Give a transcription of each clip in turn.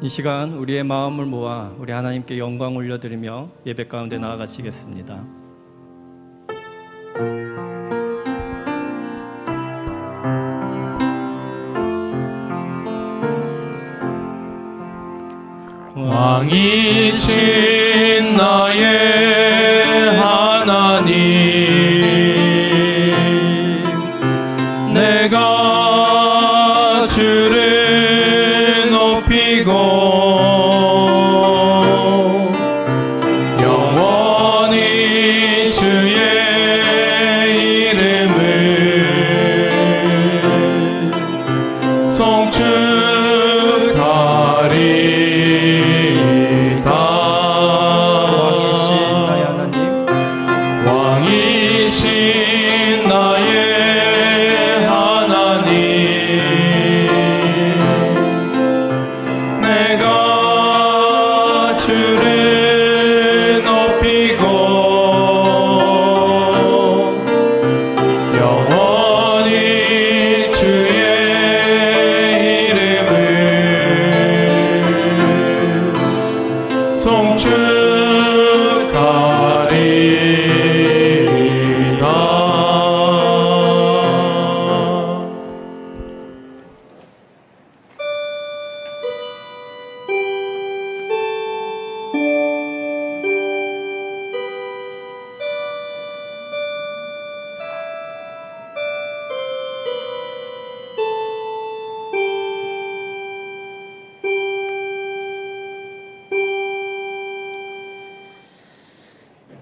이 시간 우리의 마음을 모아 우리 하나님께 영광 올려드리며 예배 가운데 나아가시겠습니다. 왕이신 나의 하나님, 내가 주를 높이고 영원히 주의 이름을 송축하리.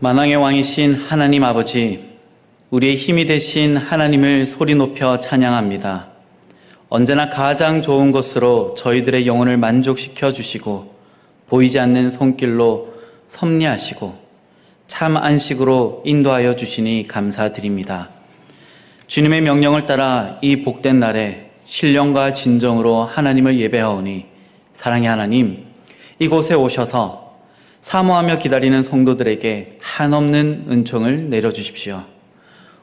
만왕의 왕이신 하나님 아버지, 우리의 힘이 되신 하나님을 소리 높여 찬양합니다. 언제나 가장 좋은 것으로 저희들의 영혼을 만족시켜 주시고 보이지 않는 손길로 섭리하시고 참 안식으로 인도하여 주시니 감사드립니다. 주님의 명령을 따라 이 복된 날에 신령과 진정으로 하나님을 예배하오니 사랑의 하나님, 이곳에 오셔서 사모하며 기다리는 성도들에게 한없는 은총을 내려주십시오.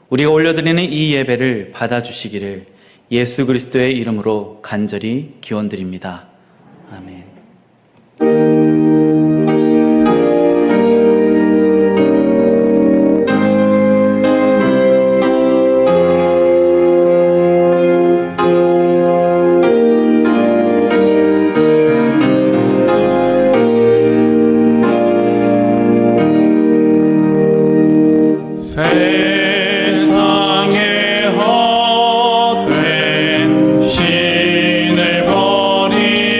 우리가 올려드리는 이 예배를 받아주시기를 예수 그리스도의 이름으로 간절히 기원드립니다. 아멘. 세상에 헛된 신을 버리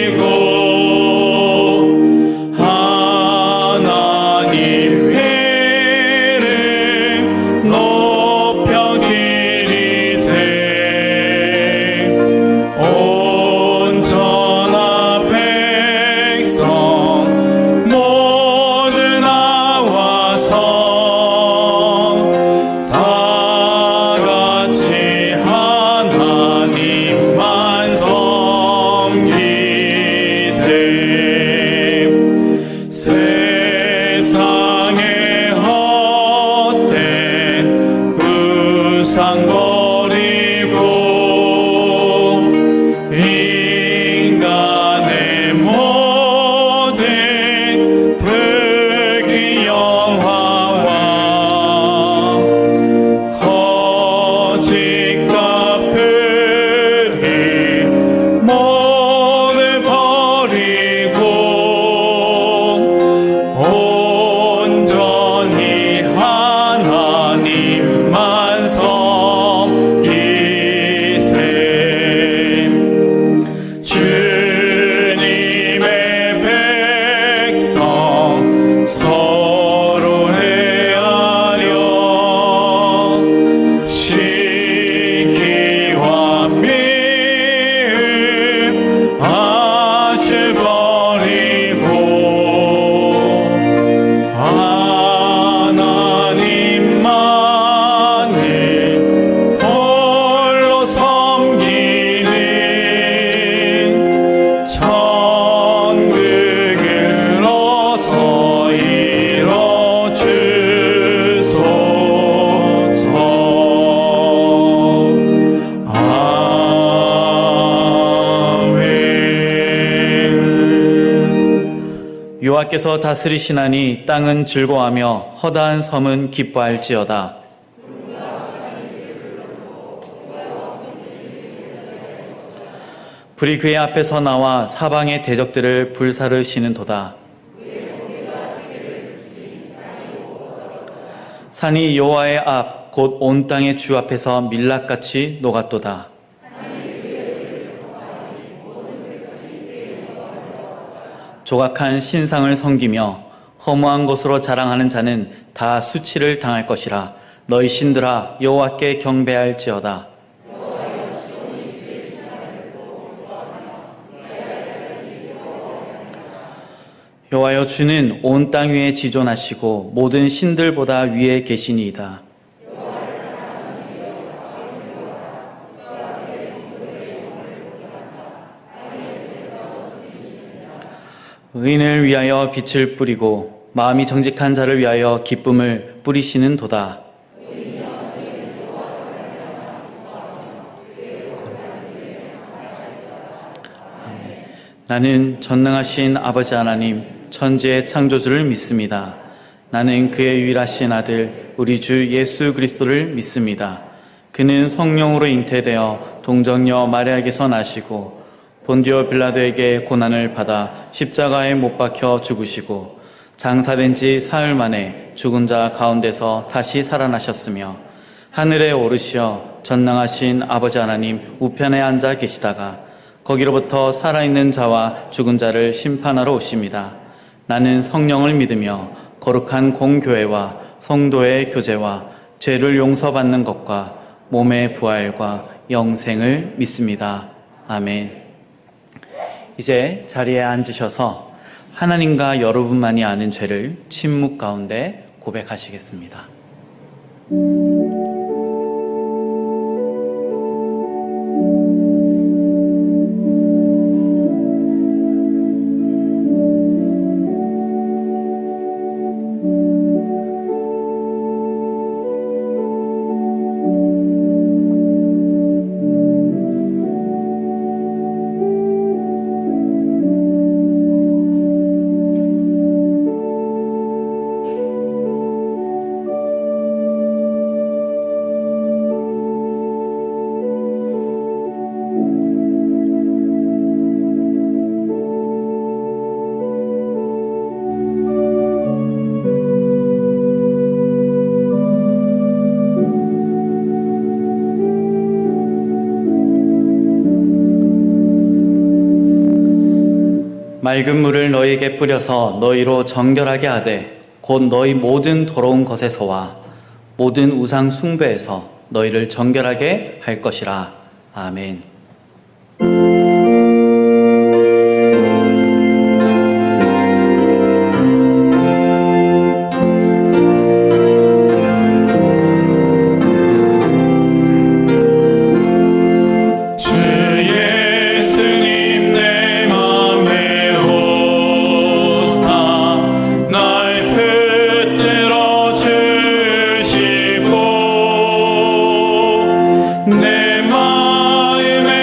여호와께서 다스리시나니 땅은 즐거워하며 허다한 섬은 기뻐할지어다. 불이 그의 앞에서 나와 사방의 대적들을 불사르시는도다. 산이 여호와의 앞 곧 온 땅의 주 앞에서 밀랍같이 녹았도다. 조각한 신상을 섬기며 허무한 것으로 자랑하는 자는 다 수치를 당할 것이라. 너희 신들아 여호와께 경배할지어다. 여호와여, 주는 온 땅 위에 지존하시고 모든 신들보다 위에 계시니이다. 의인을 위하여 빛을 뿌리고 마음이 정직한 자를 위하여 기쁨을 뿌리시는 도다. 나는 전능하신 아버지 하나님 천지의 창조주를 믿습니다. 나는 그의 유일하신 아들 우리 주 예수 그리스도를 믿습니다. 그는 성령으로 잉태되어 동정녀 마리아에게서 나시고 본디오 빌라도에게 고난을 받아 십자가에 못 박혀 죽으시고 장사된 지 사흘 만에 죽은 자 가운데서 다시 살아나셨으며 하늘에 오르시어 전능하신 아버지 하나님 우편에 앉아 계시다가 거기로부터 살아있는 자와 죽은 자를 심판하러 오십니다. 나는 성령을 믿으며 거룩한 공교회와 성도의 교제와 죄를 용서받는 것과 몸의 부활과 영생을 믿습니다. 아멘. 이제 자리에 앉으셔서 하나님과 여러분만이 아는 죄를 침묵 가운데 고백하시겠습니다. 맑은 물을 너희에게 뿌려서 너희로 정결하게 하되 곧 너희 모든 더러운 것에서와 모든 우상 숭배에서 너희를 정결하게 할 것이라. 아멘. 내 마음에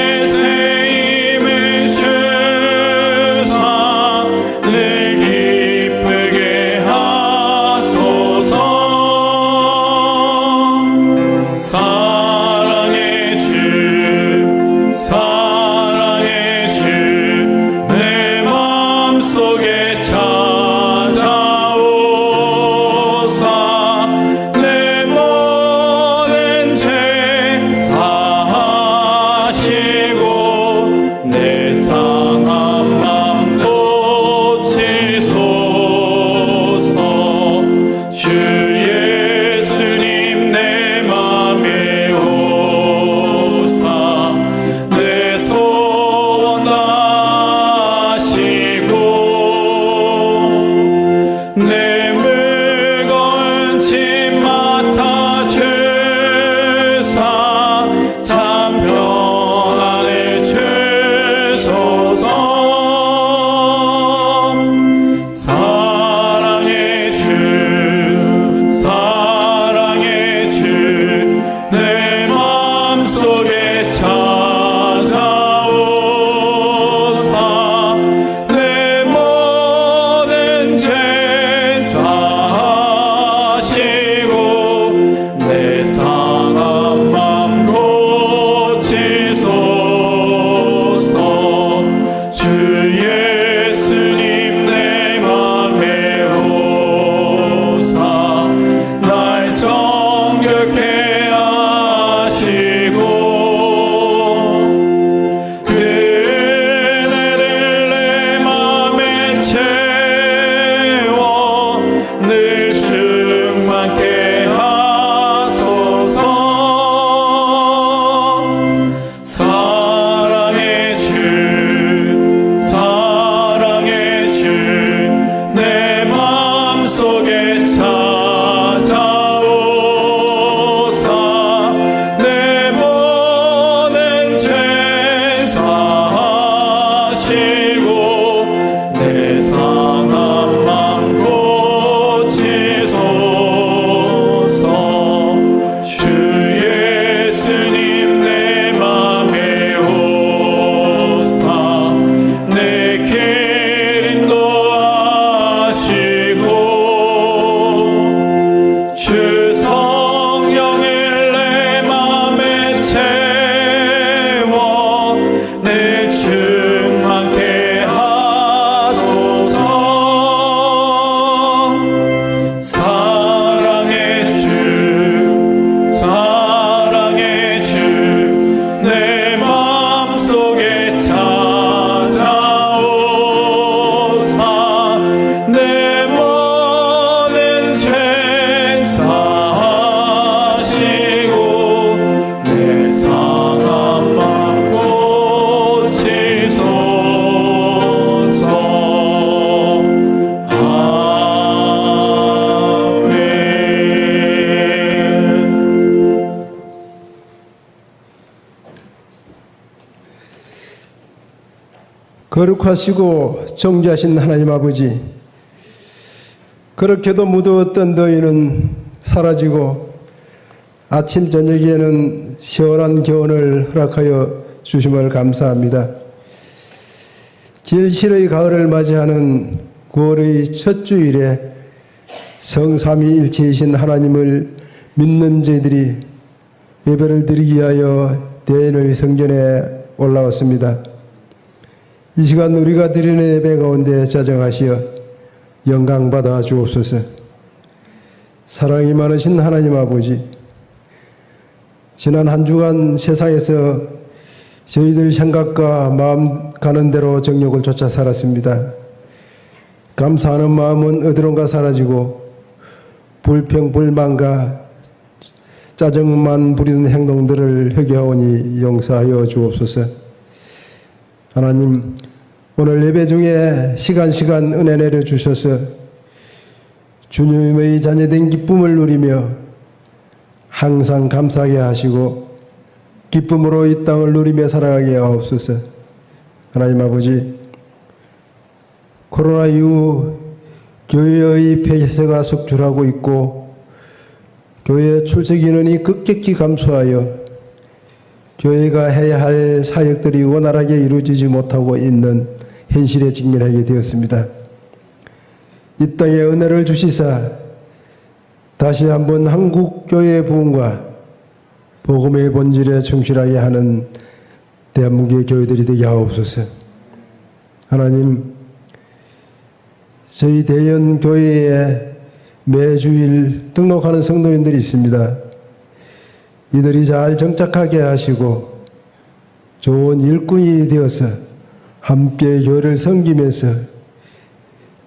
거룩하시고 정죄하신 하나님 아버지, 그렇게도 무더웠던 더위는 사라지고 아침 저녁에는 시원한 기온을 허락하여 주심을 감사합니다. 길실의 가을을 맞이하는 9월의 첫 주일에 성삼위일체이신 하나님을 믿는 저희들이 예배를 드리기 위하여 대인의 성전에 올라왔습니다. 이 시간 우리가 드리는 예배 가운데 자정하시어 영광받아 주옵소서. 사랑이 많으신 하나님 아버지, 지난 한 주간 세상에서 저희들 생각과 마음 가는 대로 정욕을 쫓아 살았습니다. 감사하는 마음은 어디론가 사라지고 불평, 불만과 짜증만 부리는 행동들을 회개하오니 용서하여 주옵소서. 하나님, 오늘 예배 중에 시간 은혜 내려주셔서 주님의 자녀된 기쁨을 누리며 항상 감사하게 하시고 기쁨으로 이 땅을 누리며 살아가게 하옵소서. 하나님 아버지, 코로나 이후 교회의 폐쇄가 속출하고 있고 교회 출석 인원이 급격히 감소하여 교회가 해야 할 사역들이 원활하게 이루어지지 못하고 있는 현실에 직면하게 되었습니다. 이 땅에 은혜를 주시사 다시 한번 한국 교회의 부흥과 복음의 본질에 충실하게 하는 대한민국의 교회들이 되게 하옵소서. 하나님, 저희 대연 교회에 매주일 등록하는 성도님들이 있습니다. 이들이 잘 정착하게 하시고 좋은 일꾼이 되어서 함께 교회를 섬기면서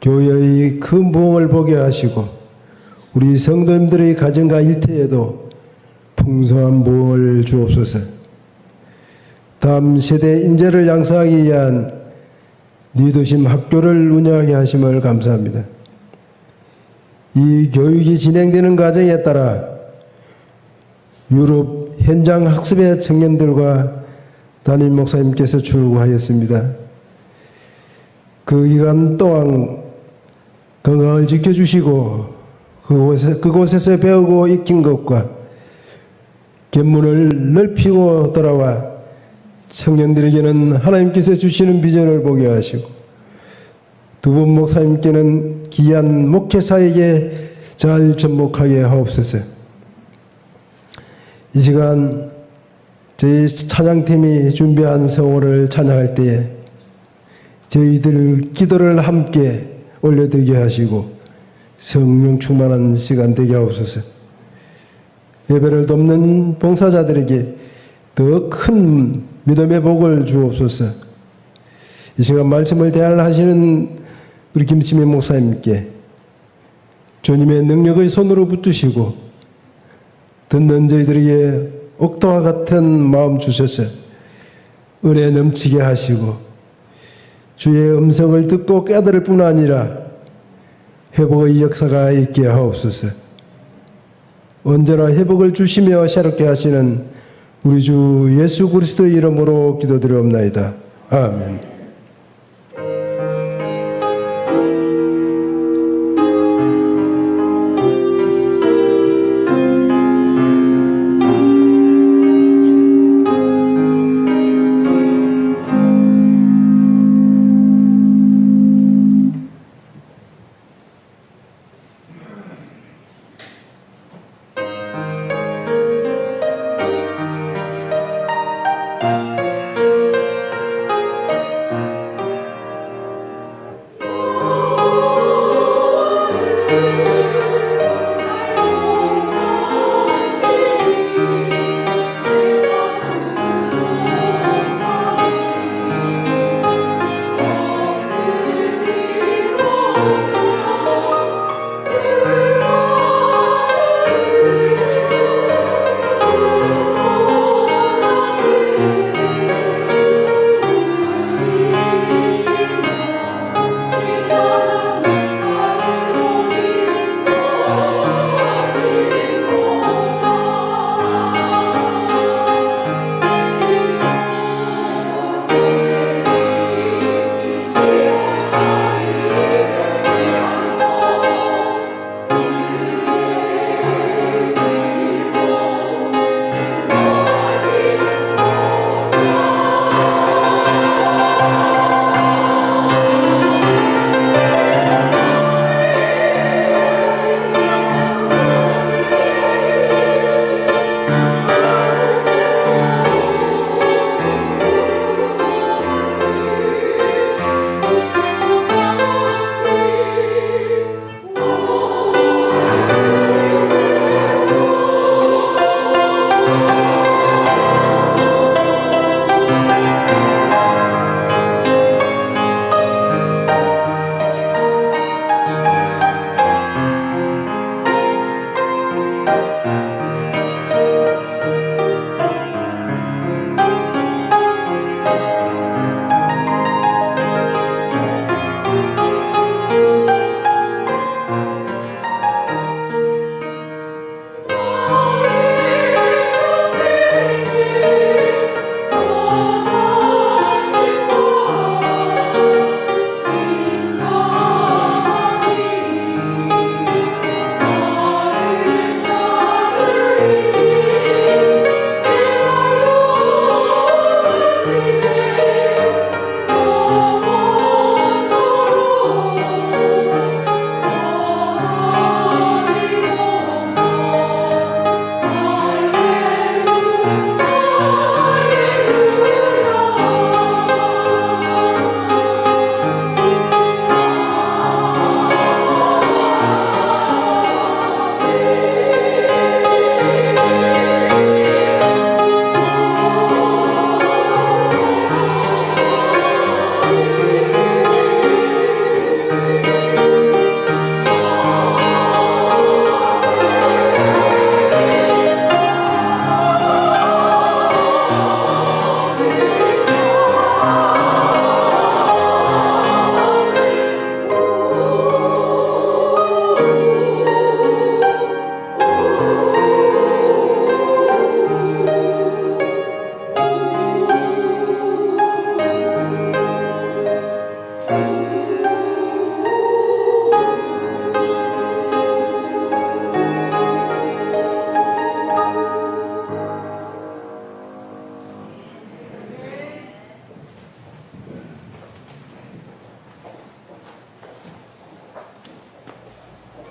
교회의 큰 부흥을 보게 하시고 우리 성도님들의 가정과 일터에도 풍성한 부흥을 주옵소서. 다음 세대 인재를 양성하기 위한 리더십 학교를 운영하게 하심을 감사합니다. 이 교육이 진행되는 과정에 따라 유럽 현장 학습의 청년들과 담임 목사님께서 출국하였습니다. 그 기간 동안 건강을 지켜주시고 그곳에서 배우고 익힌 것과 견문을 넓히고 돌아와 청년들에게는 하나님께서 주시는 비전을 보게 하시고 두 분 목사님께는 귀한 목회사에게 잘 접목하게 하옵소서. 이 시간 저희 찬양팀이 준비한 성호를 찬양할 때에 저희들 기도를 함께 올려드리게 하시고 성령 충만한 시간 되게 하옵소서. 예배를 돕는 봉사자들에게 더 큰 믿음의 복을 주옵소서. 이 시간 말씀을 대할하시는 우리 김치민 목사님께 주님의 능력의 손으로 붙드시고 듣는 저희들에게 옥도와 같은 마음 주셔서 은혜 넘치게 하시고 주의 음성을 듣고 깨달을 뿐 아니라 회복의 역사가 있게 하옵소서. 언제나 회복을 주시며 새롭게 하시는 우리 주 예수 그리스도의 이름으로 기도드리옵나이다. 아멘.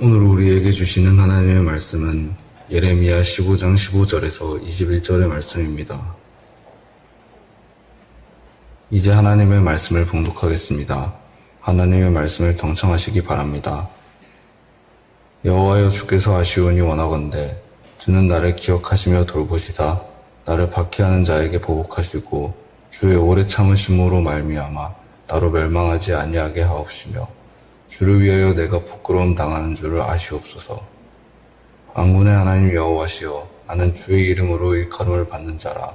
오늘 우리에게 주시는 하나님의 말씀은 예레미야 15장 15절에서 21절의 말씀입니다. 이제 하나님의 말씀을 봉독하겠습니다. 하나님의 말씀을 경청하시기 바랍니다. 여호와여, 주께서 하시오니 원하건대 주는 나를 기억하시며 돌보시다 나를 박해하는 자에게 보복하시고 주의 오래 참으심으로 말미암아 나로 멸망하지 아니하게 하옵시며 주를 위하여 내가 부끄러움 당하는 줄을 아시옵소서. 만군의 하나님 여호와시여, 나는 주의 이름으로 일컬음을 받는 자라.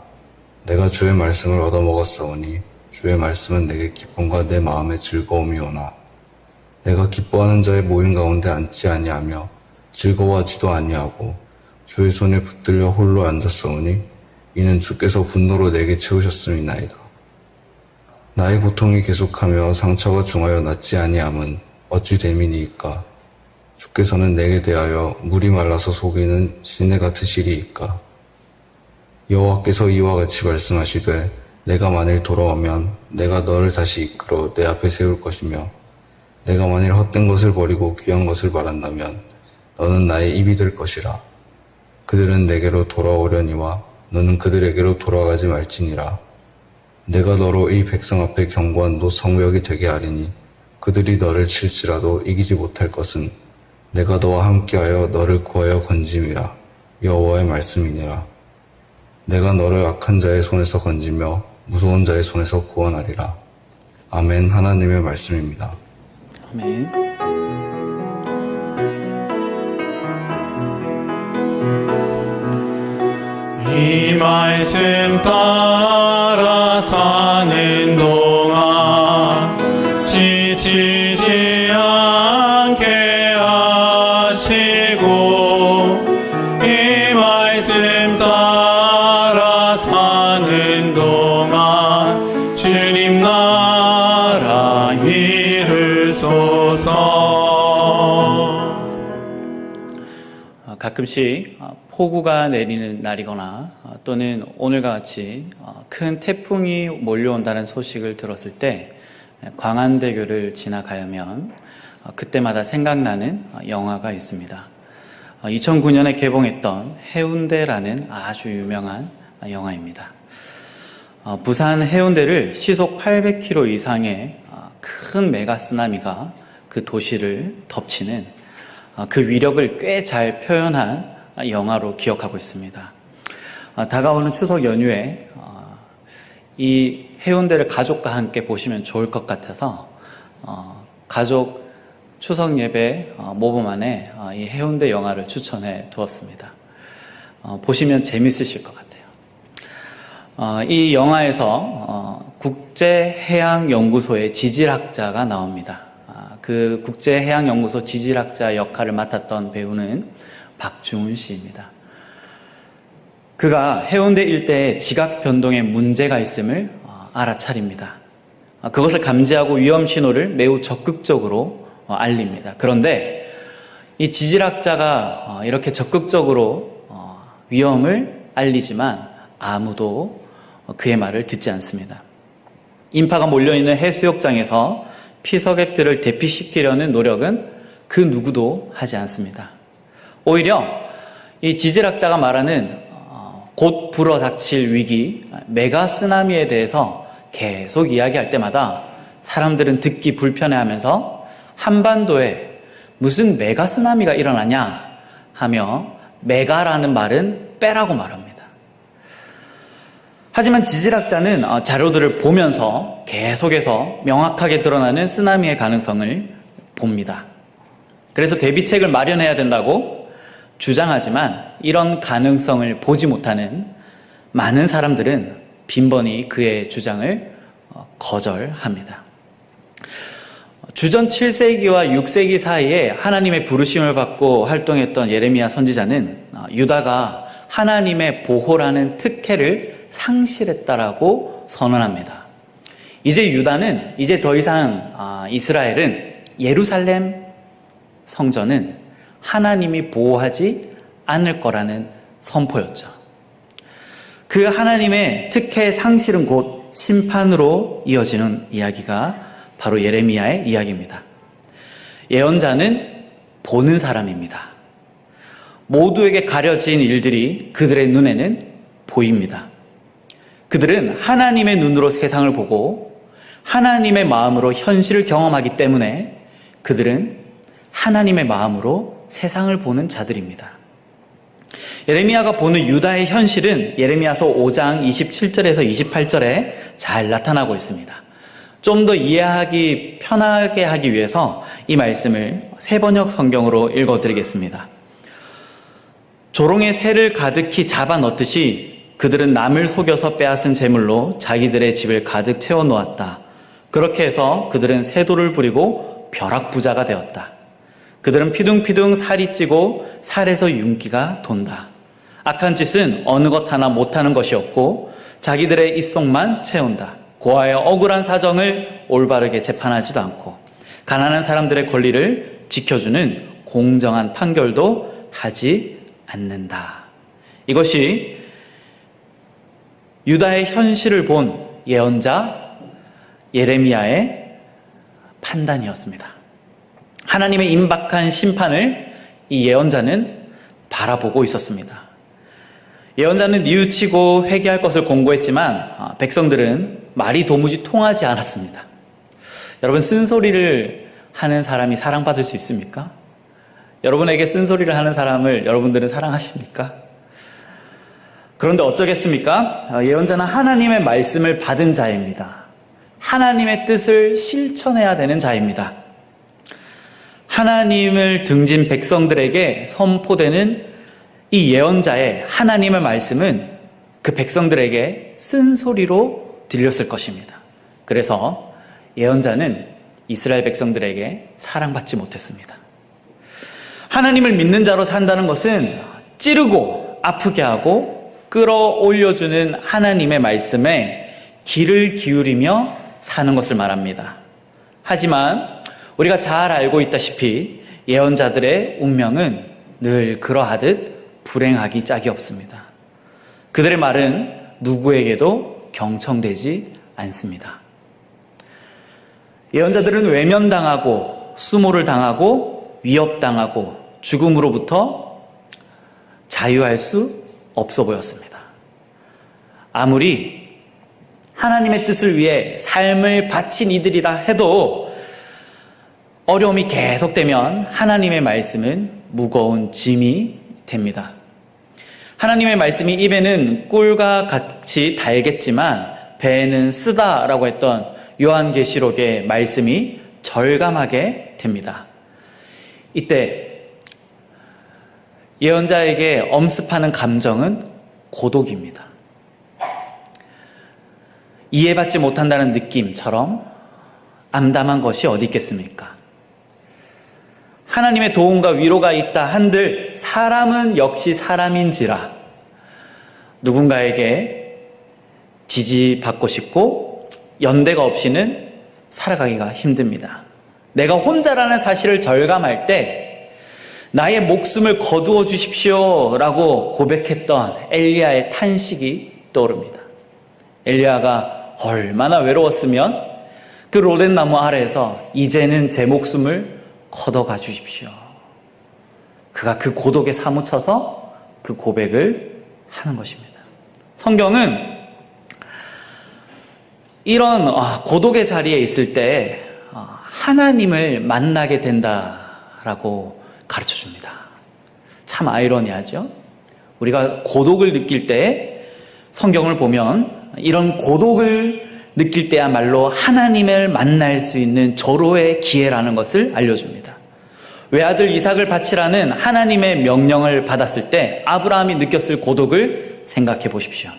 내가 주의 말씀을 얻어먹었사오니 주의 말씀은 내게 기쁨과 내 마음의 즐거움이오나 내가 기뻐하는 자의 모임 가운데 앉지 아니하며 즐거워하지도 아니하고 주의 손에 붙들려 홀로 앉았사오니 이는 주께서 분노로 내게 채우셨음이나이다. 나의 고통이 계속하며 상처가 중하여 낫지 아니함은 어찌 됨이니이까? 주께서는 내게 대하여 물이 말라서 속이는 시내 같으시리이까? 여호와께서 이와 같이 말씀하시되 내가 만일 돌아오면 내가 너를 다시 이끌어 내 앞에 세울 것이며 내가 만일 헛된 것을 버리고 귀한 것을 바란다면 너는 나의 입이 될 것이라. 그들은 내게로 돌아오려니와 너는 그들에게로 돌아가지 말지니라. 내가 너로 이 백성 앞에 견고한 노성벽이 되게 하리니 그들이 너를 칠지라도 이기지 못할 것은 내가 너와 함께하여 너를 구하여 건짐이라. 여호와의 말씀이니라. 내가 너를 악한 자의 손에서 건지며 무서운 자의 손에서 구원하리라. 아멘. 하나님의 말씀입니다. 아멘. 이 말씀 따라 사는 동안 지치지 않게 하시고 이 말씀 따라 사는 동안 주님 나라 이루소서. 가끔씩 폭우가 내리는 날이거나 또는 오늘과 같이 큰 태풍이 몰려온다는 소식을 들었을 때 광안대교를 지나가면 그때마다 생각나는 영화가 있습니다. 2009년에 개봉했던 해운대라는 아주 유명한 영화입니다. 부산 해운대를 시속 800km 이상의 큰 메가 쓰나미가 그 도시를 덮치는 그 위력을 꽤 잘 표현한 영화로 기억하고 있습니다. 다가오는 추석 연휴에 이 해운대를 가족과 함께 보시면 좋을 것 같아서 가족 추석 예배 모범안에 이 해운대 영화를 추천해 두었습니다. 보시면 재밌으실 것 같아요. 이 영화에서 국제해양연구소의 지질학자가 나옵니다. 그 국제해양연구소 지질학자 역할을 맡았던 배우는 박중훈 씨입니다. 그가 해운대 일대에 지각 변동에 문제가 있음을 알아차립니다. 그것을 감지하고 위험 신호를 매우 적극적으로 알립니다. 그런데 이 지질학자가 이렇게 적극적으로 위험을 알리지만 아무도 그의 말을 듣지 않습니다. 인파가 몰려있는 해수욕장에서 피서객들을 대피시키려는 노력은 그 누구도 하지 않습니다. 오히려 이 지질학자가 말하는 곧 불어닥칠 위기, 메가 쓰나미에 대해서 계속 이야기할 때마다 사람들은 듣기 불편해하면서 한반도에 무슨 메가 쓰나미가 일어나냐 하며 메가라는 말은 빼라고 말합니다. 하지만 지질학자는 자료들을 보면서 계속해서 명확하게 드러나는 쓰나미의 가능성을 봅니다. 그래서 대비책을 마련해야 된다고 주장하지만 이런 가능성을 보지 못하는 많은 사람들은 빈번히 그의 주장을 거절합니다. 주전 7세기와 6세기 사이에 하나님의 부르심을 받고 활동했던 예레미야 선지자는 유다가 하나님의 보호라는 특혜를 상실했다라고 선언합니다. 이제 유다는 이제 더 이상 이스라엘은 예루살렘 성전은 하나님이 보호하지 않을 거라는 선포였죠. 그 하나님의 특혜 상실은 곧 심판으로 이어지는 이야기가 바로 예레미야의 이야기입니다. 예언자는 보는 사람입니다. 모두에게 가려진 일들이 그들의 눈에는 보입니다. 그들은 하나님의 눈으로 세상을 보고 하나님의 마음으로 현실을 경험하기 때문에 그들은 하나님의 마음으로 세상을 보는 자들입니다. 예레미야가 보는 유다의 현실은 예레미야서 5장 27절에서 28절에 잘 나타나고 있습니다. 좀 더 이해하기 편하게 하기 위해서 이 말씀을 새번역 성경으로 읽어드리겠습니다. 조롱의 새를 가득히 잡아 넣듯이 그들은 남을 속여서 빼앗은 재물로 자기들의 집을 가득 채워 놓았다. 그렇게 해서 그들은 세도를 부리고 벼락부자가 되었다. 그들은 피둥피둥 살이 찌고 살에서 윤기가 돈다. 악한 짓은 어느 것 하나 못하는 것이 없고 자기들의 입속만 채운다. 고아의 억울한 사정을 올바르게 재판하지도 않고 가난한 사람들의 권리를 지켜주는 공정한 판결도 하지 않는다. 이것이 유다의 현실을 본 예언자 예레미야의 판단이었습니다. 하나님의 임박한 심판을 이 예언자는 바라보고 있었습니다. 예언자는 뉘우치고 회개할 것을 공고했지만 백성들은 말이 도무지 통하지 않았습니다. 여러분, 쓴소리를 하는 사람이 사랑받을 수 있습니까? 여러분에게 쓴소리를 하는 사람을 여러분들은 사랑하십니까? 그런데 어쩌겠습니까? 예언자는 하나님의 말씀을 받은 자입니다. 하나님의 뜻을 실천해야 되는 자입니다. 하나님을 등진 백성들에게 선포되는 이 예언자의 하나님의 말씀은 그 백성들에게 쓴소리로 들렸을 것입니다. 그래서 예언자는 이스라엘 백성들에게 사랑받지 못했습니다. 하나님을 믿는 자로 산다는 것은 찌르고 아프게 하고 끌어올려주는 하나님의 말씀에 귀를 기울이며 사는 것을 말합니다. 하지만 우리가 잘 알고 있다시피 예언자들의 운명은 늘 그러하듯 불행하기 짝이 없습니다. 그들의 말은 누구에게도 경청되지 않습니다. 예언자들은 외면당하고 수모를 당하고 위협당하고 죽음으로부터 자유할 수 없어 보였습니다. 아무리 하나님의 뜻을 위해 삶을 바친 이들이라 해도 어려움이 계속되면 하나님의 말씀은 무거운 짐이 됩니다. 하나님의 말씀이 입에는 꿀과 같이 달겠지만 배에는 쓰다라고 했던 요한계시록의 말씀이 절감하게 됩니다. 이때 예언자에게 엄습하는 감정은 고독입니다. 이해받지 못한다는 느낌처럼 암담한 것이 어디 있겠습니까? 하나님의 도움과 위로가 있다 한들 사람은 역시 사람인지라 누군가에게 지지받고 싶고 연대가 없이는 살아가기가 힘듭니다. 내가 혼자라는 사실을 절감할 때 나의 목숨을 거두어 주십시오 라고 고백했던 엘리야의 탄식이 떠오릅니다. 엘리야가 얼마나 외로웠으면 그 로덴 나무 아래에서 이제는 제 목숨을 걷어가 주십시오. 그가 그 고독에 사무쳐서 그 고백을 하는 것입니다. 성경은 이런 고독의 자리에 있을 때 하나님을 만나게 된다라고 가르쳐줍니다. 참 아이러니하죠? 우리가 고독을 느낄 때 성경을 보면 이런 고독을 느낄 때야말로 하나님을 만날 수 있는 절호의 기회라는 것을 알려줍니다. 외아들 이삭을 바치라는 하나님의 명령을 받았을 때 아브라함이 느꼈을 고독을 생각해 보십시오.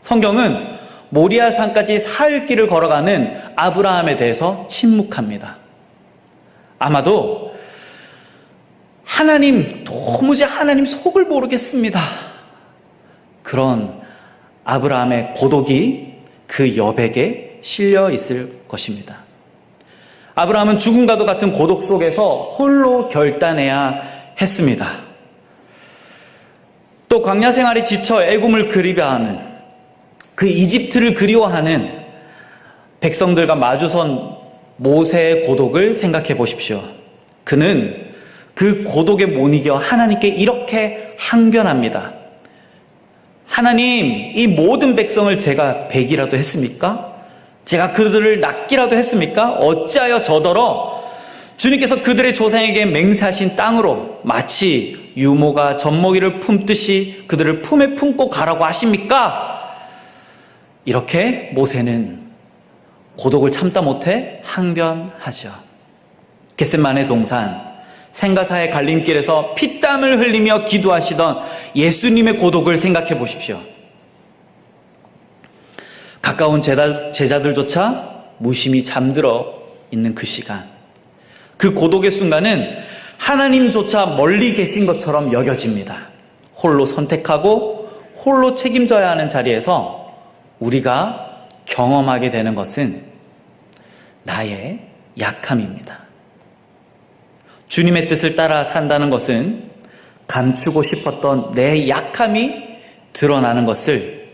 성경은 모리아 산까지 사흘 길을 걸어가는 아브라함에 대해서 침묵합니다. 아마도 하나님, 도무지 하나님 속을 모르겠습니다. 그런 아브라함의 고독이 그 여백에 실려 있을 것입니다. 아브라함은 죽음과도 같은 고독 속에서 홀로 결단해야 했습니다. 또 광야 생활에 지쳐 애굽을 그리워하는 그 이집트를 그리워하는 백성들과 마주선 모세의 고독을 생각해 보십시오. 그는 그 고독에 못 이겨 하나님께 이렇게 항변합니다. 하나님, 이 모든 백성을 제가 배기라도 했습니까? 제가 그들을 낚기라도 했습니까? 어찌하여 저더러 주님께서 그들의 조상에게 맹세하신 땅으로 마치 유모가 젖먹이를 품듯이 그들을 품에 품고 가라고 하십니까? 이렇게 모세는 고독을 참다 못해 항변하죠. 겟세마네 동산, 생가사의 갈림길에서 피땀을 흘리며 기도하시던 예수님의 고독을 생각해 보십시오. 가까운 제자들조차 무심히 잠들어 있는 그 시간, 그 고독의 순간은 하나님조차 멀리 계신 것처럼 여겨집니다. 홀로 선택하고 홀로 책임져야 하는 자리에서 우리가 경험하게 되는 것은 나의 약함입니다. 주님의 뜻을 따라 산다는 것은 감추고 싶었던 내 약함이 드러나는 것을,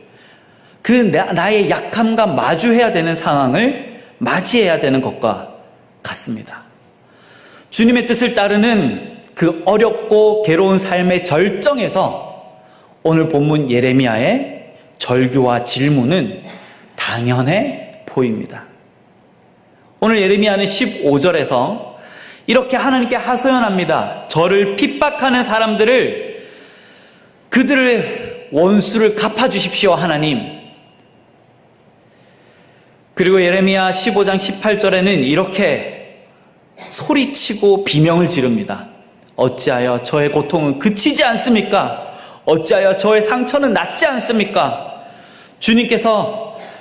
그 나의 약함과 마주해야 되는 상황을 맞이해야 되는 것과 같습니다. 주님의 뜻을 따르는 그 어렵고 괴로운 삶의 절정에서 오늘 본문 예레미야의 절규와 질문은 당연해 보입니다. 오늘 예레미야는 15절에서 이렇게 하나님께 하소연합니다. 저를 핍박하는 사람들을, 그들의 원수를 갚아주십시오, 하나님. 그리고 예레미야 15장 18절에는 이렇게 소리치고 비명을 지릅니다. 어찌하여 저의 고통은 그치지 않습니까? 어찌하여 저의 상처는 낫지 않습니까?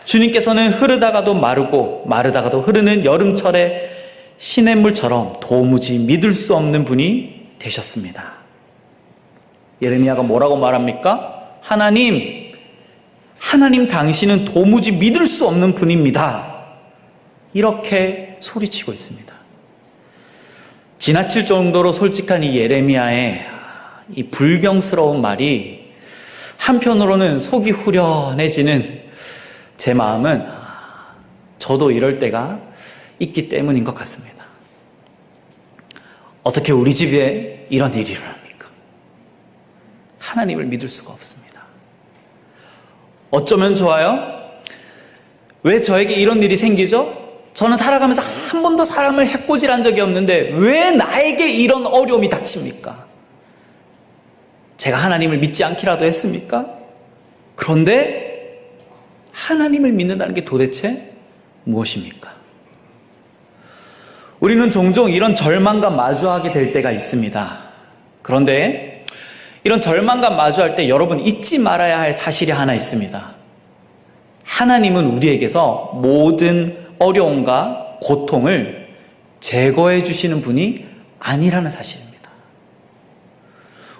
주님께서는 흐르다가도 마르고 마르다가도 흐르는 여름철의 시냇물처럼 도무지 믿을 수 없는 분이 되셨습니다. 예레미야가 뭐라고 말합니까? 하나님 당신은 도무지 믿을 수 없는 분입니다. 이렇게 소리치고 있습니다. 지나칠 정도로 솔직한 이 예레미야의 이 불경스러운 말이 한편으로는 속이 후련해지는 제 마음은 저도 이럴 때가 있기 때문인 것 같습니다. 어떻게 우리 집에 이런 일이 일어납니까? 하나님을 믿을 수가 없습니다. 어쩌면 좋아요? 왜 저에게 이런 일이 생기죠? 저는 살아가면서 한 번도 사람을 해코지한 적이 없는데 왜 나에게 이런 어려움이 닥칩니까? 제가 하나님을 믿지 않기라도 했습니까? 그런데 하나님을 믿는다는 게 도대체 무엇입니까? 우리는 종종 이런 절망과 마주하게 될 때가 있습니다. 그런데 이런 절망과 마주할 때 여러분 잊지 말아야 할 사실이 하나 있습니다. 하나님은 우리에게서 모든 어려움과 고통을 제거해 주시는 분이 아니라는 사실입니다.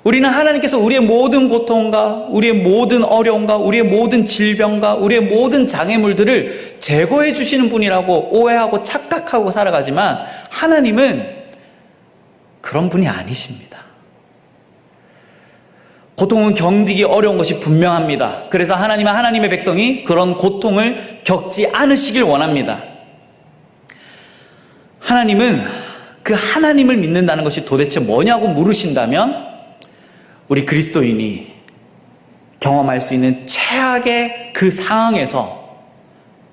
우리는 하나님께서 우리의 모든 고통과 우리의 모든 어려움과 우리의 모든 질병과 우리의 모든 장애물들을 제거해 주시는 분이라고 오해하고 착각하고 살아가지만 하나님은 그런 분이 아니십니다. 고통은 견디기 어려운 것이 분명합니다. 그래서 하나님은 하나님의 백성이 그런 고통을 겪지 않으시길 원합니다. 하나님은 그 하나님을 믿는다는 것이 도대체 뭐냐고 물으신다면 우리 그리스도인이 경험할 수 있는 최악의 그 상황에서,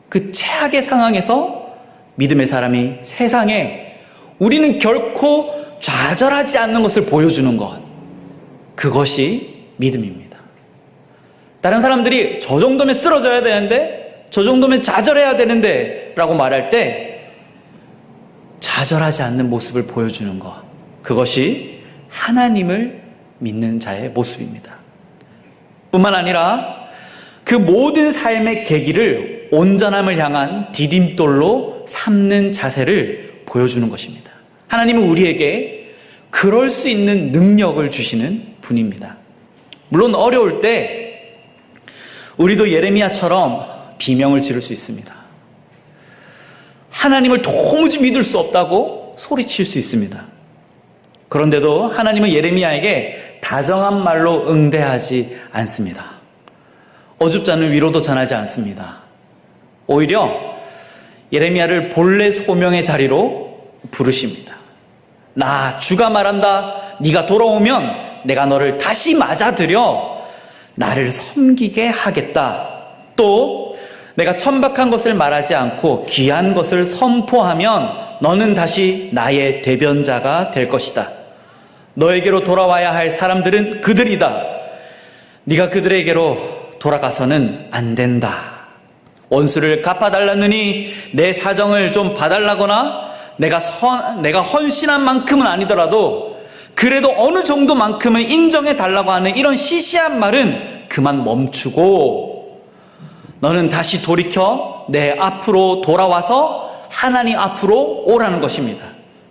그 최악의 상황에서 믿음의 사람이 세상에 우리는 결코 좌절하지 않는 것을 보여주는 것, 그것이 믿음입니다. 다른 사람들이 저 정도면 쓰러져야 되는데, 저 정도면 좌절해야 되는데 라고 말할 때 좌절하지 않는 모습을 보여주는 것, 그것이 하나님을 믿는 자의 모습입니다. 뿐만 아니라 그 모든 삶의 계기를 온전함을 향한 디딤돌로 삼는 자세를 보여주는 것입니다. 하나님은 우리에게 그럴 수 있는 능력을 주시는 분입니다. 물론 어려울 때 우리도 예레미야처럼 비명을 지를 수 있습니다. 하나님을 도무지 믿을 수 없다고 소리칠 수 있습니다. 그런데도 하나님은 예레미야에게 다정한 말로 응대하지 않습니다. 어줍지 않은 위로도 전하지 않습니다. 오히려 예레미야를 본래 소명의 자리로 부르십니다. 나 주가 말한다. 네가 돌아오면 내가 너를 다시 맞아들여 나를 섬기게 하겠다. 또 내가 천박한 것을 말하지 않고 귀한 것을 선포하면 너는 다시 나의 대변자가 될 것이다. 너에게로 돌아와야 할 사람들은 그들이다. 네가 그들에게로 돌아가서는 안 된다. 원수를 갚아달라느니 내 사정을 좀 봐달라거나 내가 헌신한 만큼은 아니더라도 그래도 어느 정도만큼은 인정해달라고 하는 이런 시시한 말은 그만 멈추고 너는 다시 돌이켜 내 앞으로 돌아와서 하나님 앞으로 오라는 것입니다.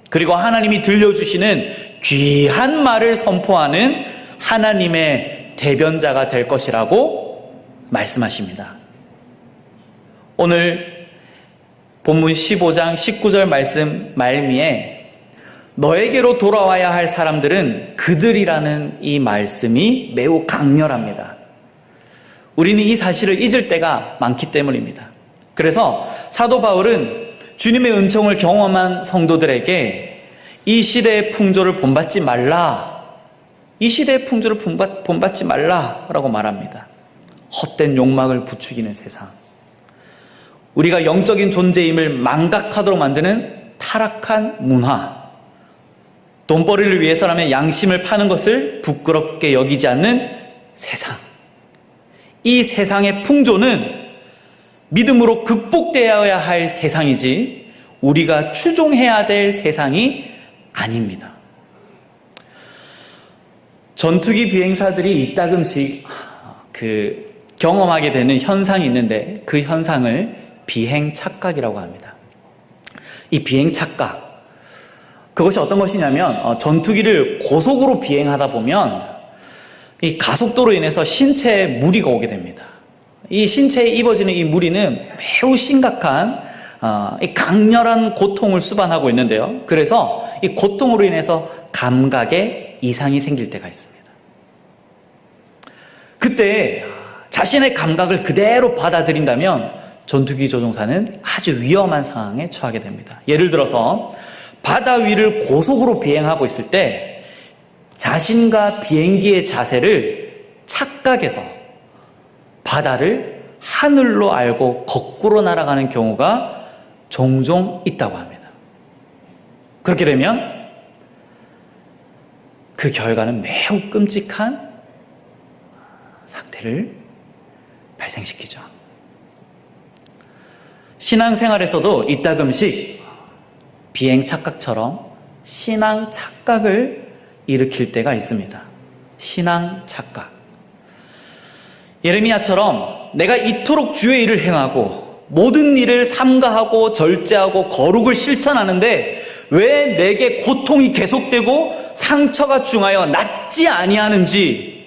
그리고 하나님이 들려주시는 귀한 말을 선포하는 하나님의 대변자가 될 것이라고 말씀하십니다. 오늘 본문 15장 19절 말씀 말미에 너에게로 돌아와야 할 사람들은 그들이라는 이 말씀이 매우 강렬합니다. 우리는 이 사실을 잊을 때가 많기 때문입니다. 그래서 사도 바울은 주님의 은총을 경험한 성도들에게 이 시대의 풍조를 본받지 말라, 이 시대의 풍조를 본받지 말라라고 말합니다. 헛된 욕망을 부추기는 세상, 우리가 영적인 존재임을 망각하도록 만드는 타락한 문화, 돈벌이를 위해서라면 양심을 파는 것을 부끄럽게 여기지 않는 세상, 이 세상의 풍조는 믿음으로 극복되어야 할 세상이지 우리가 추종해야 될 세상이 아닙니다. 전투기 비행사들이 이따금씩 경험하게 되는 현상이 있는데 그 현상을 비행 착각이라고 합니다. 이 비행 착각, 그것이 어떤 것이냐면 전투기를 고속으로 비행하다 보면 이 가속도로 인해서 신체에 무리가 오게 됩니다. 이 신체에 입어지는 이 무리는 매우 심각한 이 강렬한 고통을 수반하고 있는데요. 그래서 이 고통으로 인해서 감각에 이상이 생길 때가 있습니다. 그때 자신의 감각을 그대로 받아들인다면 전투기 조종사는 아주 위험한 상황에 처하게 됩니다. 예를 들어서 바다 위를 고속으로 비행하고 있을 때 자신과 비행기의 자세를 착각해서 바다를 하늘로 알고 거꾸로 날아가는 경우가 종종 있다고 합니다. 그렇게 되면 그 결과는 매우 끔찍한 상태를 발생시키죠. 신앙생활에서도 이따금씩 비행 착각처럼 신앙 착각을 일으킬 때가 있습니다. 신앙 착각. 예레미야처럼 내가 이토록 주의 일을 행하고 모든 일을 삼가하고 절제하고 거룩을 실천하는데 왜 내게 고통이 계속되고 상처가 중하여 낫지 아니하는지,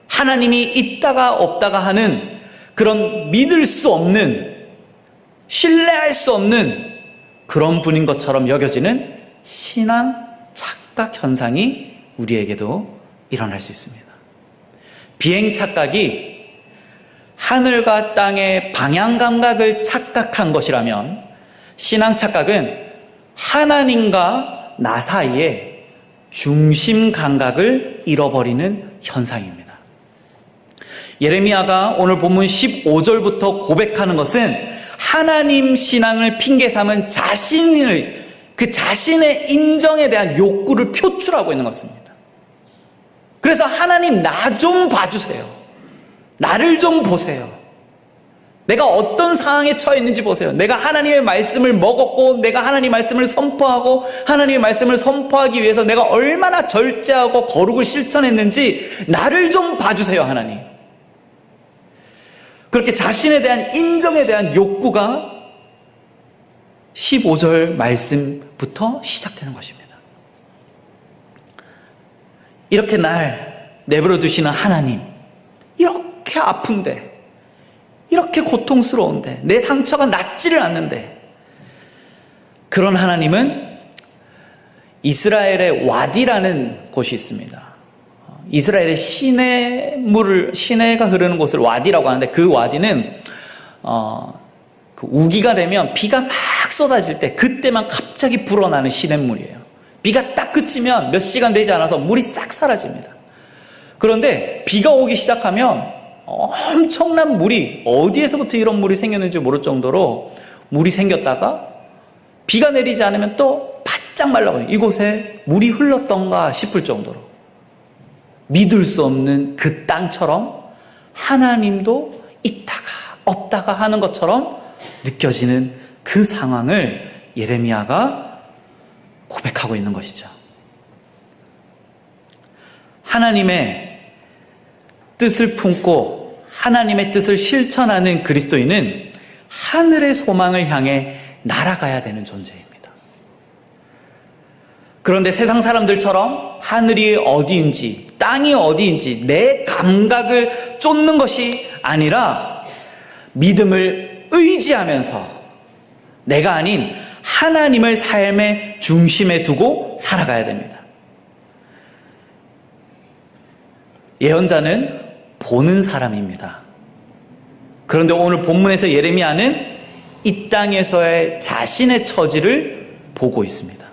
하나님이 있다가 없다가 하는 그런 믿을 수 없는, 신뢰할 수 없는 그런 분인 것처럼 여겨지는 신앙 착각 현상이 우리에게도 일어날 수 있습니다. 비행 착각이 하늘과 땅의 방향 감각을 착각한 것이라면 신앙 착각은 하나님과 나 사이에 중심 감각을 잃어버리는 현상입니다. 예레미야가 오늘 본문 15절부터 고백하는 것은 하나님 신앙을 핑계 삼은 그 자신의 인정에 대한 욕구를 표출하고 있는 것입니다. 그래서 하나님 나 좀 봐주세요. 나를 좀 보세요. 내가 어떤 상황에 처해 있는지 보세요. 내가 하나님의 말씀을 먹었고 내가 하나님의 말씀을 선포하고 하나님의 말씀을 선포하기 위해서 내가 얼마나 절제하고 거룩을 실천했는지 나를 좀 봐주세요, 하나님. 그렇게 자신에 대한 인정에 대한 욕구가 15절 말씀부터 시작되는 것입니다. 이렇게 날 내버려 두시는 하나님, 이렇게 아픈데, 이렇게 고통스러운데, 내 상처가 낫지를 않는데, 그런 하나님은 이스라엘의 와디라는 곳이 있습니다. 이스라엘의 시내가 흐르는 곳을 와디라고 하는데, 그 와디는 그 우기가 되면 비가 막 쏟아질 때 그때만 갑자기 불어나는 시냇물이에요. 비가 딱 그치면 몇 시간 되지 않아서 물이 싹 사라집니다. 그런데 비가 오기 시작하면 엄청난 물이, 어디에서부터 이런 물이 생겼는지 모를 정도로 물이 생겼다가 비가 내리지 않으면 또 바짝 말라버려요. 이곳에 물이 흘렀던가 싶을 정도로 믿을 수 없는 그 땅처럼 하나님도 있다가 없다가 하는 것처럼 느껴지는 그 상황을 예레미야가 고백하고 있는 것이죠. 하나님의 뜻을 품고 하나님의 뜻을 실천하는 그리스도인은 하늘의 소망을 향해 날아가야 되는 존재입니다. 그런데 세상 사람들처럼 하늘이 어디인지 땅이 어디인지 내 감각을 쫓는 것이 아니라 믿음을 의지하면서 내가 아닌 하나님을 삶의 중심에 두고 살아가야 됩니다. 예언자는 보는 사람입니다. 그런데 오늘 본문에서 예레미야는 이 땅에서의 자신의 처지를 보고 있습니다.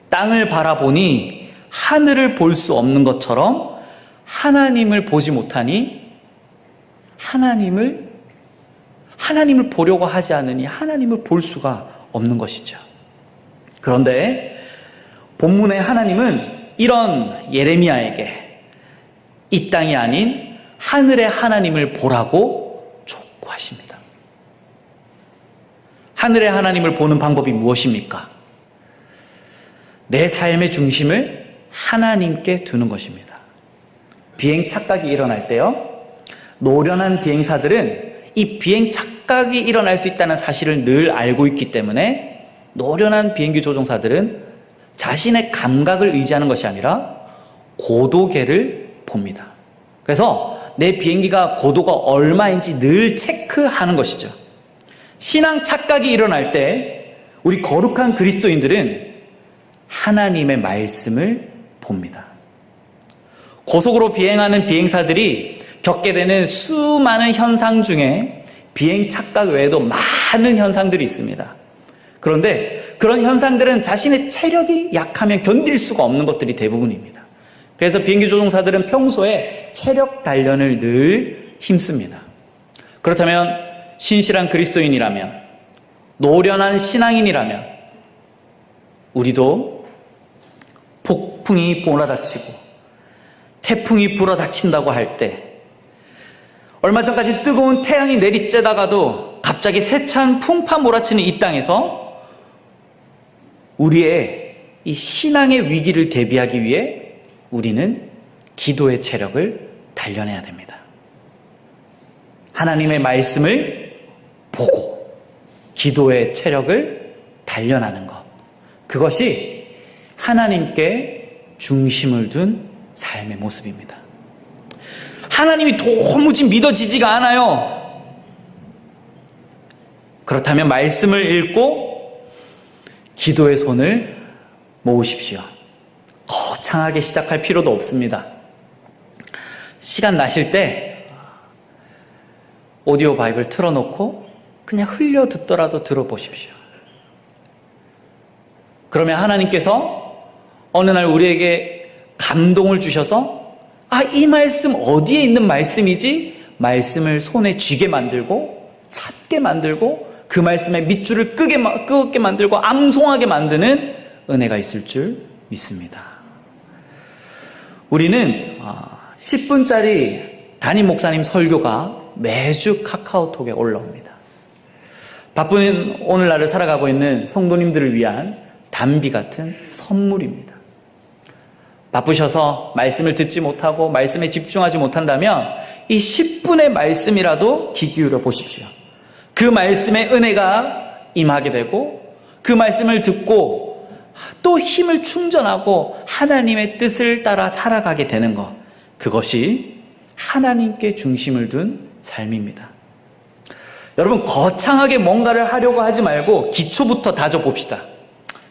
땅을 바라보니 하늘을 볼 수 없는 것처럼 하나님을 보지 못하니 하나님을 보려고 하지 않으니 하나님을 볼 수가 없는 것이죠. 그런데 본문의 하나님은 이런 예레미야에게 이 땅이 아닌 하늘의 하나님을 보라고 촉구하십니다. 하늘의 하나님을 보는 방법이 무엇입니까? 내 삶의 중심을 하나님께 두는 것입니다. 비행 착각이 일어날 때요, 노련한 비행사들은 이 비행 착각이 일어날 수 있다는 사실을 늘 알고 있기 때문에 노련한 비행기 조종사들은 자신의 감각을 의지하는 것이 아니라 고도계를 봅니다. 그래서 내 비행기가 고도가 얼마인지 늘 체크하는 것이죠. 신앙 착각이 일어날 때 우리 거룩한 그리스도인들은 하나님의 말씀을 봅니다. 고속으로 비행하는 비행사들이 겪게 되는 수많은 현상 중에 비행 착각 외에도 많은 현상들이 있습니다. 그런데 그런 현상들은 자신의 체력이 약하면 견딜 수가 없는 것들이 대부분입니다. 그래서 비행기 조종사들은 평소에 체력 단련을 늘 힘씁니다. 그렇다면 신실한 그리스도인이라면, 노련한 신앙인이라면 우리도 폭풍이 몰아닥치고 태풍이 불어닥친다고 할 때, 얼마 전까지 뜨거운 태양이 내리쬐다가도 갑자기 세찬 풍파 몰아치는 이 땅에서 우리의 이 신앙의 위기를 대비하기 위해 우리는 기도의 체력을 단련해야 됩니다. 하나님의 말씀을 보고 기도의 체력을 단련하는 것, 그것이 하나님께 중심을 둔 삶의 모습입니다. 하나님이 도무지 믿어지지가 않아요. 그렇다면 말씀을 읽고 기도의 손을 모으십시오. 거창하게 시작할 필요도 없습니다. 시간 나실 때 오디오 바이블 틀어놓고 그냥 흘려 듣더라도 들어보십시오. 그러면 하나님께서 어느 날 우리에게 감동을 주셔서 이 말씀 어디에 있는 말씀이지? 말씀을 손에 쥐게 만들고 찾게 만들고 그 말씀의 밑줄을 끄게 만들고 암송하게 만드는 은혜가 있을 줄 믿습니다. 우리는 10분짜리 담임 목사님 설교가 매주 카카오톡에 올라옵니다. 바쁜 오늘날을 살아가고 있는 성도님들을 위한 단비 같은 선물입니다. 바쁘셔서 말씀을 듣지 못하고 말씀에 집중하지 못한다면 이 10분의 말씀이라도 귀 기울여 보십시오. 그 말씀의 은혜가 임하게 되고 그 말씀을 듣고 또 힘을 충전하고 하나님의 뜻을 따라 살아가게 되는 것, 그것이 하나님께 중심을 둔 삶입니다. 여러분, 거창하게 뭔가를 하려고 하지 말고 기초부터 다져봅시다.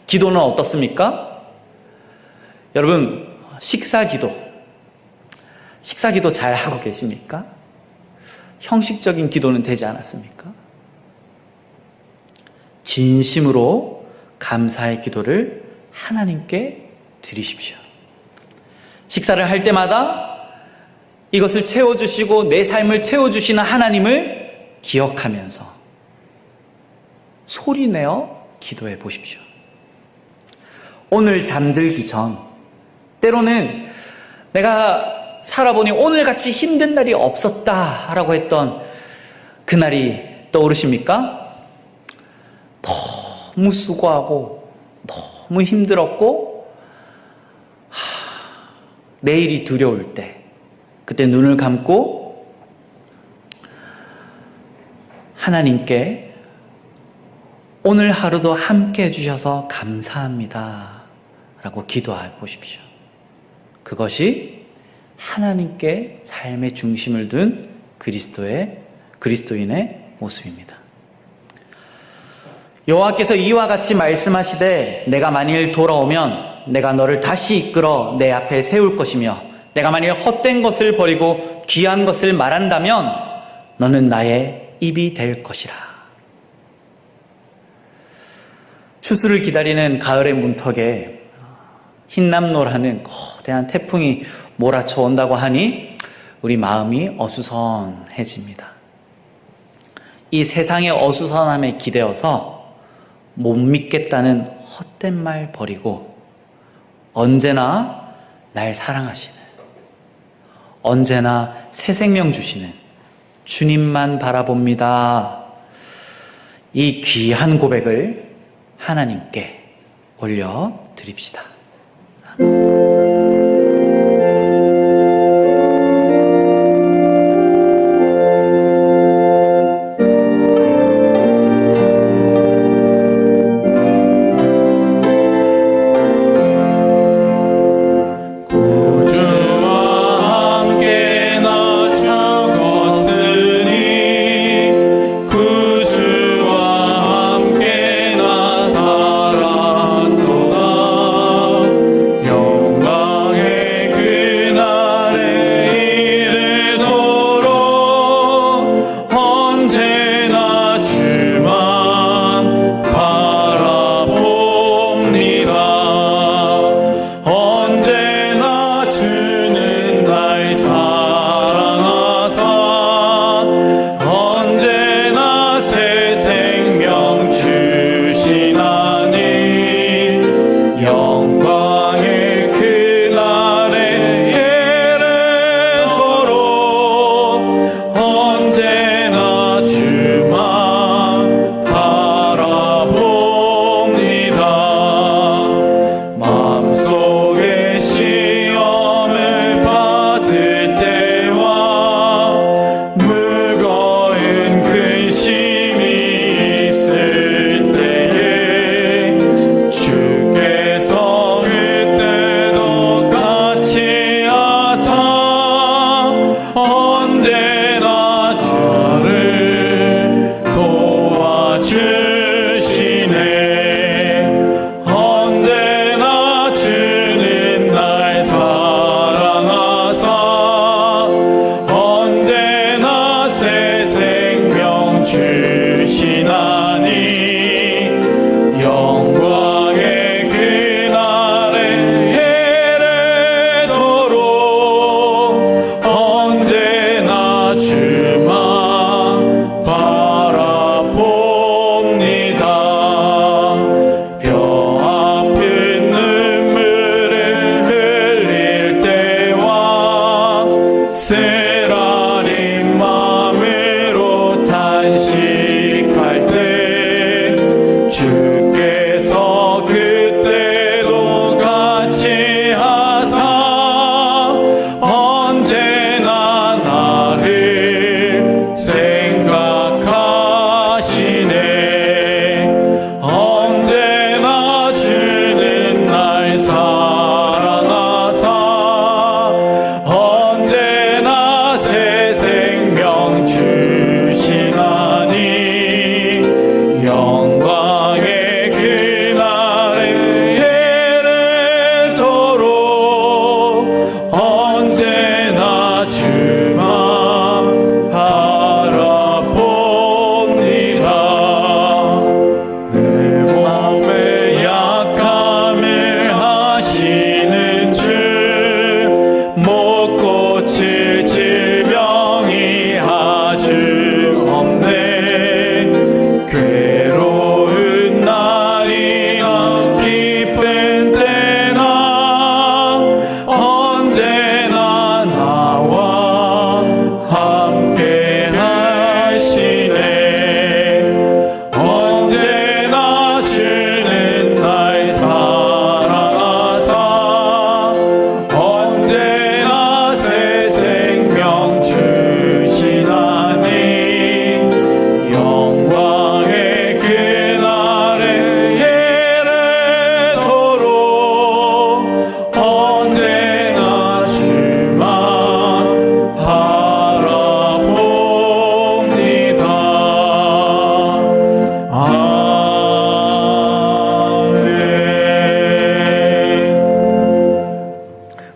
기도는 어떻습니까? 여러분, 식사기도 잘 하고 계십니까? 형식적인 기도는 되지 않았습니까? 진심으로 감사의 기도를 하나님께 드리십시오. 식사를 할 때마다 이것을 채워주시고 내 삶을 채워주시는 하나님을 기억하면서 소리내어 기도해 보십시오. 오늘 잠들기 전, 때로는 내가 살아보니 오늘같이 힘든 날이 없었다라고 했던 그날이 떠오르십니까? 너무 수고하고 너무 힘들었고 내일이 두려울 때, 그때 눈을 감고 하나님께 오늘 하루도 함께 해주셔서 감사합니다 라고 기도해 보십시오. 그것이 하나님께 삶의 중심을 둔 그리스도인의 모습입니다. 여호와께서 이와 같이 말씀하시되 내가 만일 돌아오면 내가 너를 다시 이끌어 내 앞에 세울 것이며 내가 만일 헛된 것을 버리고 귀한 것을 말한다면 너는 나의 입이 될 것이라. 추수를 기다리는 가을의 문턱에 흰남노라는 거대한 태풍이 몰아쳐 온다고 하니 우리 마음이 어수선해집니다. 이 세상의 어수선함에 기대어서 못 믿겠다는 헛된 말 버리고 언제나 날 사랑하시는, 언제나 새 생명 주시는 주님만 바라봅니다. 이 귀한 고백을 하나님께 올려드립시다. 구주와 함께 나 살았도다.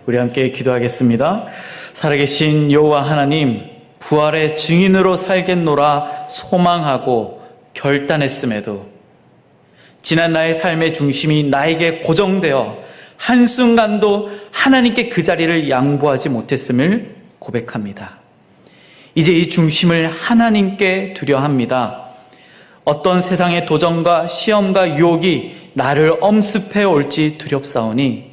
우리 함께 기도하겠습니다. 살아계신 여호와 하나님, 부활의 증인으로 살겠노라 소망하고 결단했음에도 지난 나의 삶의 중심이 나에게 고정되어 한순간도 하나님께 그 자리를 양보하지 못했음을 고백합니다. 이제 이 중심을 하나님께 두려 합니다. 어떤 세상의 도전과 시험과 유혹이 나를 엄습해 올지 두렵사오니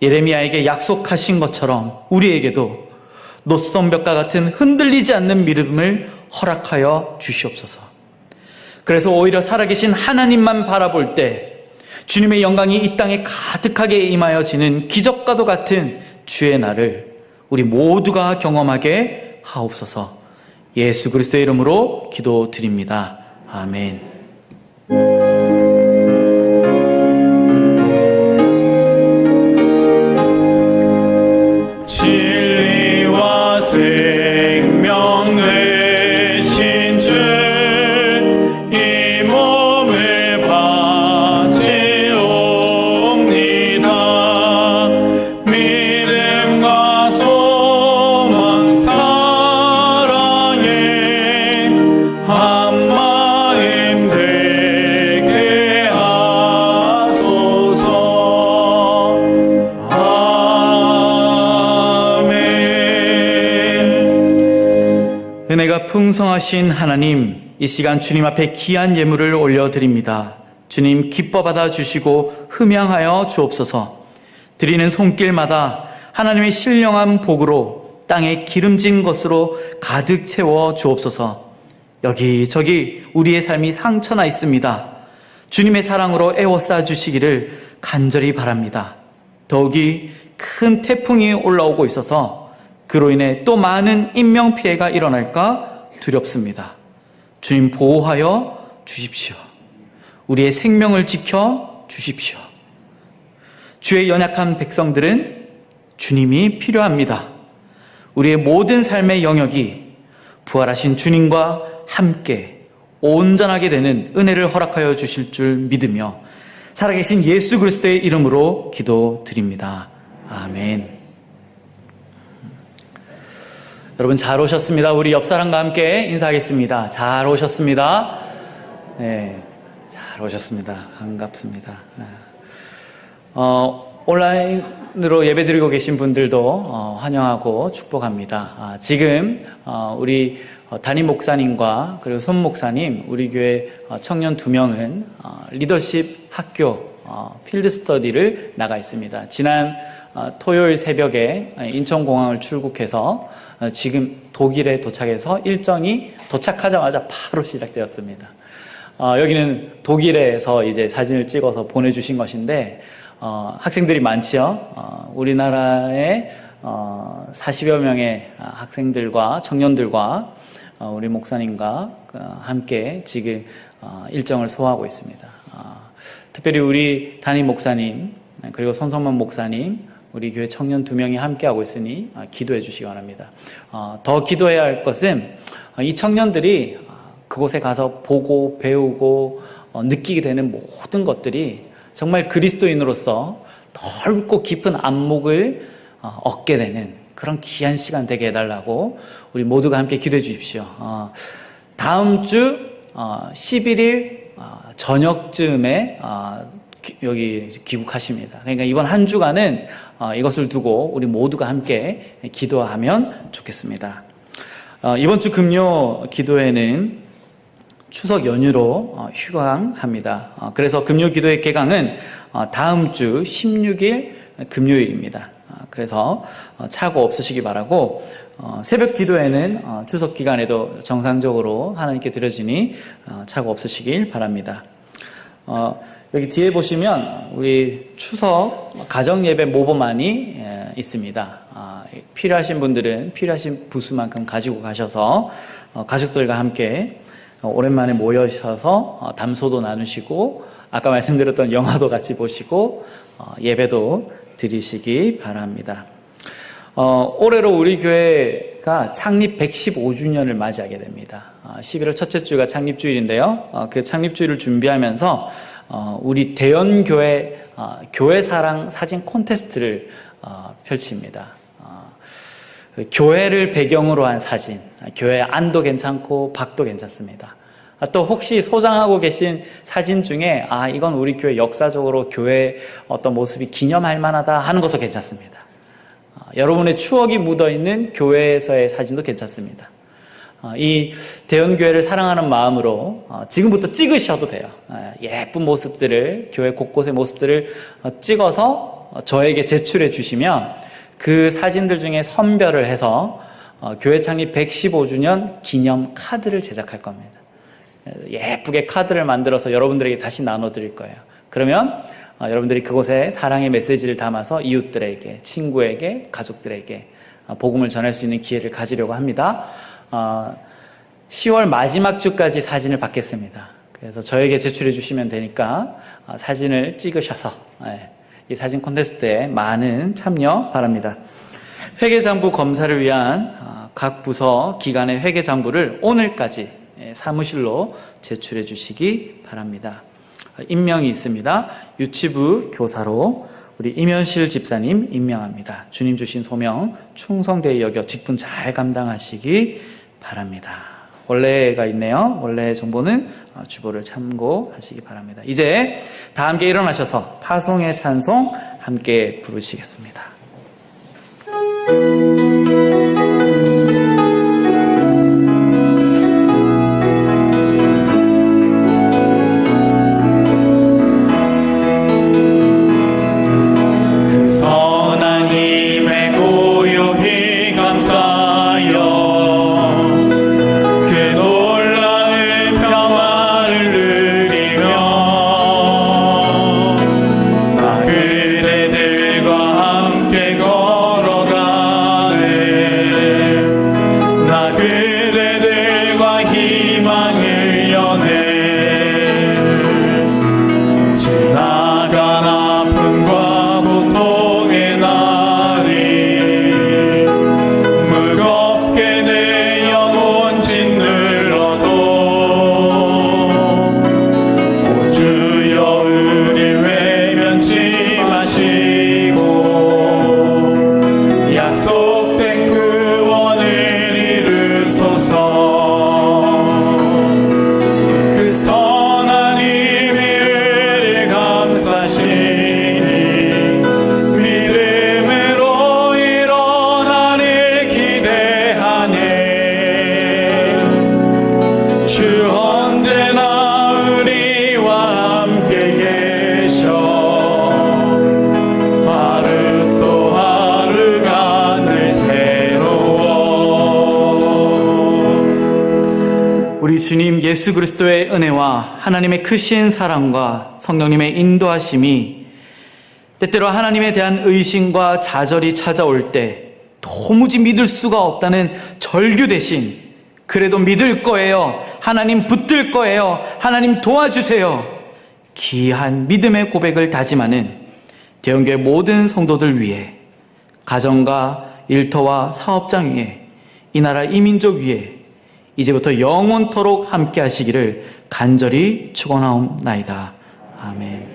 예레미야에게 약속하신 것처럼 우리에게도 노선벽과 같은 흔들리지 않는 믿음을 허락하여 주시옵소서. 그래서 오히려 살아계신 하나님만 바라볼 때 주님의 영광이 이 땅에 가득하게 임하여지는 기적과도 같은 주의 날을 우리 모두가 경험하게 하옵소서. 예수 그리스도의 이름으로 기도드립니다. 아멘. 진리와 생명 되신 주, 이 몸을 바치옵니다. 믿음과 소망 사랑에 한 마음 되게 하소서. 은혜가 풍성하신 하나님, 이 시간 주님 앞에 귀한 예물을 올려드립니다. 주님 기뻐 받아주시고 흠양하여 주옵소서. 드리는 손길마다 하나님의 신령한 복으로 땅에 기름진 것으로 가득 채워 주옵소서. 여기저기 우리의 삶이 상처나 있습니다. 주님의 사랑으로 에워싸 주시기를 간절히 바랍니다. 더욱이 큰 태풍이 올라오고 있어서 그로 인해 또 많은 인명피해가 일어날까 두렵습니다. 주님 보호하여 주십시오. 우리의 생명을 지켜 주십시오. 주의 연약한 백성들은 주님이 필요합니다. 우리의 모든 삶의 영역이 부활하신 주님과 함께 온전하게 되는 은혜를 허락하여 주실 줄 믿으며 살아계신 예수 그리스도의 이름으로 기도드립니다. 아멘. 여러분 잘 오셨습니다. 우리 옆 사람과 함께 인사하겠습니다. 잘 오셨습니다. 네, 잘 오셨습니다. 반갑습니다. 온라인으로 예배드리고 계신 분들도 환영하고 축복합니다. 지금 우리 담임 목사님과 그리고 손 목사님, 우리 교회 청년 2명은 리더십 학교 필드 스터디를 나가 있습니다. 지난 토요일 새벽에 인천공항을 출국해서 지금 독일에 도착해서 일정이 도착하자마자 바로 시작되었습니다. 여기는 독일에서 이제 사진을 찍어서 보내주신 것인데 학생들이 많지요. 우리나라의 40여 명의 학생들과 청년들과 우리 목사님과 함께 지금 일정을 소화하고 있습니다. 특별히 우리 담임 목사님 그리고 손성만 목사님, 우리 교회 청년 2명이 함께하고 있으니 기도해 주시기 바랍니다. 더 기도해야 할 것은 이 청년들이 그곳에 가서 보고 배우고 느끼게 되는 모든 것들이 정말 그리스도인으로서 넓고 깊은 안목을 얻게 되는 그런 귀한 시간 되게 해달라고 우리 모두가 함께 기도해 주십시오. 다음 주 11일 저녁쯤에 여기 귀국하십니다. 그러니까 이번 한 주간은 이것을 두고 우리 모두가 함께 기도하면 좋겠습니다. 이번 주 금요 기도회는 추석 연휴로 휴강합니다. 그래서 금요 기도회 개강은 다음 주 16일 금요일입니다. 그래서 착오 없으시기 바라고 새벽 기도회는 추석 기간에도 정상적으로 하나님께 드려지니 착오 없으시길 바랍니다. 여기 뒤에 보시면 우리 추석 가정예배 모범안이 있습니다. 필요하신 분들은 필요하신 부수만큼 가지고 가셔서 가족들과 함께 오랜만에 모여셔서 담소도 나누시고 아까 말씀드렸던 영화도 같이 보시고 예배도 드리시기 바랍니다. 올해로 우리 교회가 창립 115주년을 맞이하게 됩니다. 11월 첫째 주가 창립주일인데요. 그 창립주일을 준비하면서 우리 대연교회 교회 사랑 사진 콘테스트를 펼칩니다. 교회를 배경으로 한 사진, 교회 안도 괜찮고 밖도 괜찮습니다. 또 혹시 소장하고 계신 사진 중에 이건 우리 교회 역사적으로 교회 어떤 모습이 기념할 만하다 하는 것도 괜찮습니다. 여러분의 추억이 묻어있는 교회에서의 사진도 괜찮습니다. 이 대원교회를 사랑하는 마음으로 지금부터 찍으셔도 돼요. 예쁜 모습들을, 교회 곳곳의 모습들을 찍어서 저에게 제출해 주시면 그 사진들 중에 선별을 해서 교회 창립 115주년 기념 카드를 제작할 겁니다. 예쁘게 카드를 만들어서 여러분들에게 다시 나눠드릴 거예요. 그러면 여러분들이 그곳에 사랑의 메시지를 담아서 이웃들에게, 친구에게, 가족들에게 복음을 전할 수 있는 기회를 가지려고 합니다. 10월 마지막 주까지 사진을 받겠습니다. 그래서 저에게 제출해 주시면 되니까 사진을 찍으셔서 이 사진 콘테스트에 많은 참여 바랍니다. 회계장부 검사를 위한 각 부서 기관의 회계장부를 오늘까지 사무실로 제출해 주시기 바랍니다. 임명이 있습니다. 유치부 교사로 우리 임현실 집사님 임명합니다. 주님 주신 소명 충성되이 여겨 직분 잘 감당하시기 바랍니다. 원래가 있네요. 원래 정보는 주보를 참고하시기 바랍니다. 이제 다 함께 일어나셔서 파송의 찬송 함께 부르시겠습니다. 그 선한 힘에 고요히 감사하여 우리 주님 예수 그리스도의 은혜와 하나님의 크신 사랑과 성령님의 인도하심이 때때로 하나님에 대한 의심과 좌절이 찾아올 때 도무지 믿을 수가 없다는 절규 대신 그래도 믿을 거예요, 하나님 붙들 거예요, 하나님 도와주세요, 귀한 믿음의 고백을 다짐하는 대형교회 모든 성도들 위해, 가정과 일터와 사업장 위에, 이 나라 이민족 위에 이제부터 영원토록 함께 하시기를 간절히 축원하옵나이다. 아멘.